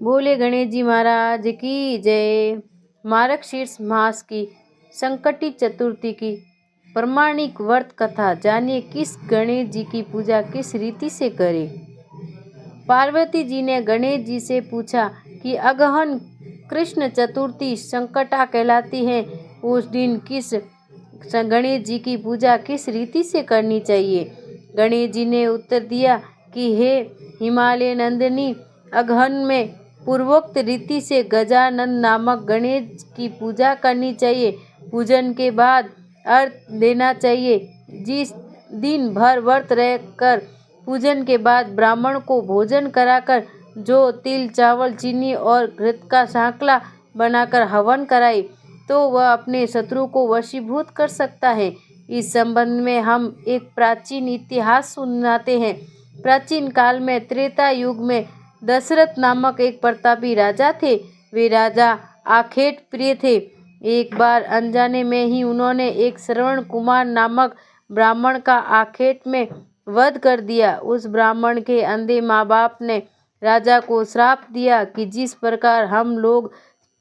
बोले गणेश जी महाराज की जय। मार्गशीर्ष मास की संकटी चतुर्थी की प्रमाणिक व्रत कथा जानिए। किस गणेश जी की पूजा किस रीति से करें। पार्वती जी ने गणेश जी से पूछा कि अगहन कृष्ण चतुर्थी संकटा कहलाती है, उस दिन किस गणेश जी की पूजा किस रीति से करनी चाहिए। गणेश जी ने उत्तर दिया कि हे हिमालय नंदिनी, अगहन में पूर्वोक्त रीति से गजानन नामक गणेश की पूजा करनी चाहिए। पूजन के बाद अर्घ देना चाहिए। जिस दिन भर व्रत रहकर पूजन के बाद ब्राह्मण को भोजन कराकर जो तिल चावल चीनी और घृत का सांकला बनाकर हवन कराए तो वह अपने शत्रु को वशीभूत कर सकता है। इस संबंध में हम एक प्राचीन इतिहास सुनाते हैं। प्राचीन काल में त्रेता युग में दशरथ नामक एक प्रतापी राजा थे। वे राजा आखेट प्रिय थे। एक बार अनजाने में ही उन्होंने एक श्रवण कुमार नामक ब्राह्मण का आखेट में वध कर दिया। उस ब्राह्मण के अंधे माँ बाप ने राजा को श्राप दिया कि जिस प्रकार हम लोग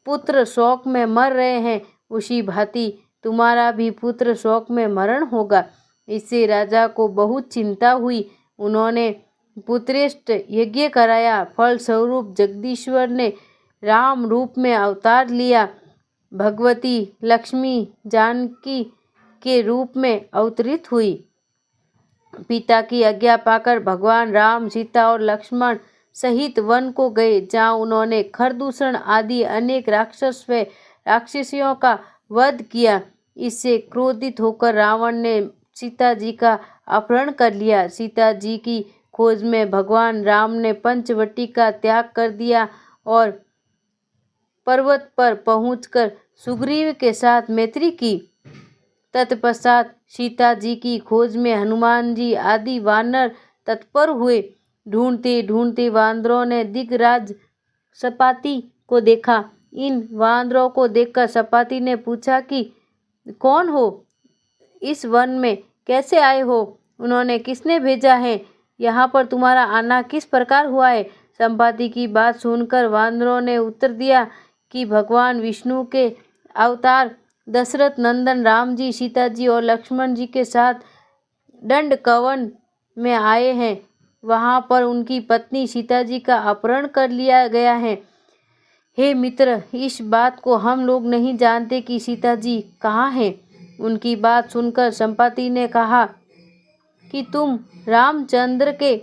पुत्र शोक में मर रहे हैं, उसी भांति तुम्हारा भी पुत्र शोक में मरण होगा। इससे राजा को बहुत चिंता हुई। उन्होंने पुत्रेष्ट यज्ञ कराया। फलस्वरूप जगदीश्वर ने राम रूप में अवतार लिया। भगवती लक्ष्मी जानकी के रूप में अवतरित हुई। पिता की आज्ञा पाकर भगवान राम सीता और लक्ष्मण सहित वन को गए, जहाँ उन्होंने खरदूषण आदि अनेक राक्षस व राक्षसियों का वध किया। इससे क्रोधित होकर रावण ने सीता जी का अपहरण कर लिया। सीता जी की खोज में भगवान राम ने पंचवटी का त्याग कर दिया और पर्वत पर पहुंचकर सुग्रीव के साथ मैत्री की। तत्पश्चात सीता जी की खोज में हनुमान जी आदि वानर तत्पर हुए। ढूंढते ढूंढते वानरों ने दिगराज सपाती को देखा। इन वानरों को देखकर सपाती ने पूछा कि कौन हो, इस वन में कैसे आए हो, उन्होंने किसने भेजा है, यहाँ पर तुम्हारा आना किस प्रकार हुआ है। संपाति की बात सुनकर वानरों ने उत्तर दिया कि भगवान विष्णु के अवतार दशरथ नंदन राम जी सीता जी और लक्ष्मण जी के साथ दंडकवन में आए हैं। वहां पर उनकी पत्नी सीता जी का अपहरण कर लिया गया है। हे मित्र, इस बात को हम लोग नहीं जानते कि सीता जी कहाँ हैं। उनकी बात सुनकर संपाति ने कहा कि तुम रामचंद्र के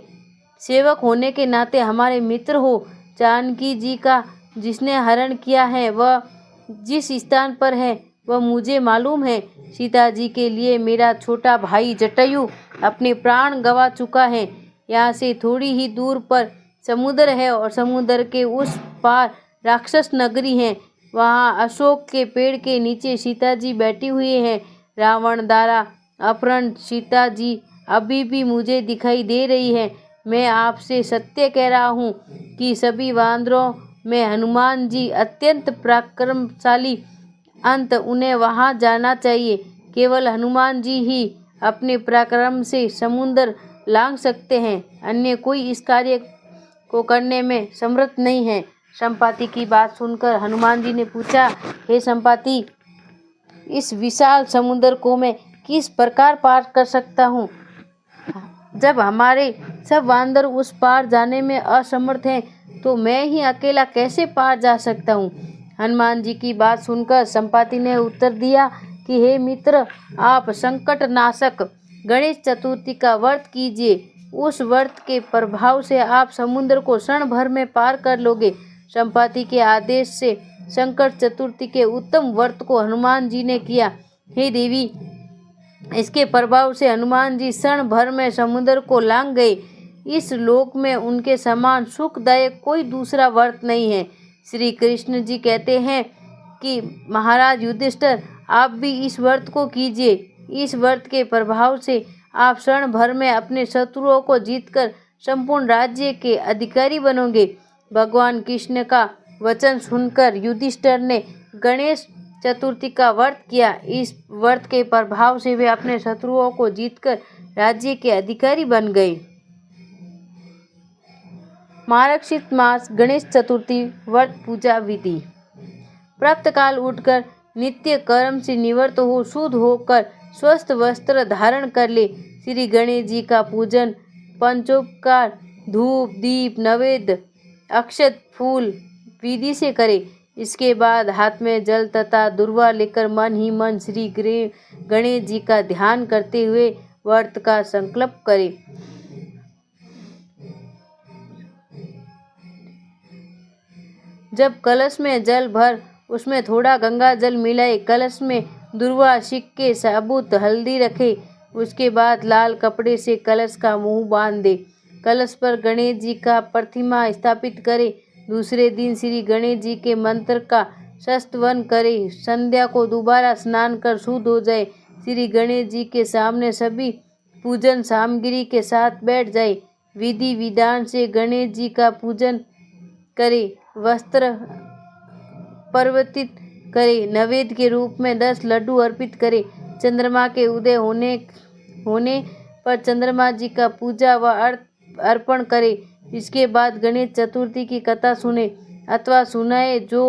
सेवक होने के नाते हमारे मित्र हो। जानकी जी का जिसने हरण किया है वह जिस स्थान पर है वह मुझे मालूम है। सीता जी के लिए मेरा छोटा भाई जटायु अपने प्राण गंवा चुका है। यहाँ से थोड़ी ही दूर पर समुद्र है और समुद्र के उस पार राक्षस नगरी है। वहाँ अशोक के पेड़ के नीचे सीता जी बैठी हुई हैं। रावण द्वारा अपहरण सीता जी अभी भी मुझे दिखाई दे रही है। मैं आपसे सत्य कह रहा हूँ कि सभी वानरों में हनुमान जी अत्यंत पराक्रमशाली, अंत उन्हें वहां जाना चाहिए। केवल हनुमान जी ही अपने पराक्रम से समुद्र लांघ सकते हैं, अन्य कोई इस कार्य को करने में समर्थ नहीं है। संपाति की बात सुनकर हनुमान जी ने पूछा, हे संपाति, इस विशाल समुद्र को मैं किस प्रकार पार कर सकता हूँ। जब हमारे सब वानर उस पार जाने में असमर्थ हैं, तो मैं ही अकेला कैसे पार जा सकता हूँ। हनुमान जी की बात सुनकर संपाति ने उत्तर दिया कि हे मित्र, आप संकट नाशक गणेश चतुर्थी का व्रत कीजिए। उस व्रत के प्रभाव से आप समुद्र को क्षण भर में पार कर लोगे। संपाति के आदेश से संकट चतुर्थी के उत्तम व्रत को हनुमान जी ने किया। हे देवी, इसके प्रभाव से हनुमान जी क्षण भर में समुद्र को लांघ गए। इस लोक में उनके समान सुखदायक कोई दूसरा व्रत नहीं है। श्री कृष्ण जी कहते हैं कि महाराज युधिष्ठिर, आप भी इस व्रत को कीजिए। इस व्रत के प्रभाव से आप क्षण भर में अपने शत्रुओं को जीतकर संपूर्ण राज्य के अधिकारी बनोगे। भगवान कृष्ण का वचन सुनकर युधिष्ठिर ने गणेश चतुर्थी का व्रत किया। इस व्रत के प्रभाव से वे अपने शत्रुओं को जीतकर राज्य के अधिकारी बन गए। मार्गशीर्ष मास गणेश चतुर्थी व्रत पूजा विधि। प्रातःकाल उठकर नित्य कर्म से निवृत्त हो शुद्ध होकर स्वस्थ वस्त्र धारण कर ले। श्री गणेश जी का पूजन पंचोपकार धूप दीप नैवेद्य अक्षत फूल विधि से करे। इसके बाद हाथ में जल तथा दुर्वा लेकर मन ही मन श्री गणेश जी का ध्यान करते हुए व्रत का संकल्प करे। जब कलश में जल भर उसमें थोड़ा गंगा जल मिलाए, कलश में दुर्वा सिक्के साबुत हल्दी रखे। उसके बाद लाल कपड़े से कलश का मुंह बांध दे। कलश पर गणेश जी का प्रतिमा स्थापित करे। दूसरे दिन श्री गणेश जी के मंत्र का स्तवन करे। संध्या को दोबारा स्नान कर शुद्ध हो जाए। श्री गणेश जी के सामने सभी पूजन सामग्री के साथ बैठ जाए। विधि विधान से गणेश जी का पूजन करे। वस्त्र परिवर्तित करे। नैवेद्य के रूप में 10 लड्डू अर्पित करे। चंद्रमा के उदय होने पर चंद्रमा जी का पूजा व अर्पण करे। इसके बाद गणेश चतुर्थी की कथा सुने अथवा सुनाए। जो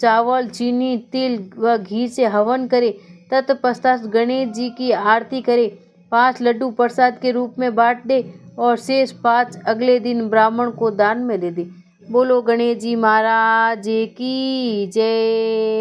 चावल चीनी तिल व घी से हवन करे। तत्पश्चात गणेश जी की आरती करे। 5 लड्डू प्रसाद के रूप में बांट दे और शेष 5 अगले दिन ब्राह्मण को दान में दे दे। बोलो गणेश जी महाराज की जय।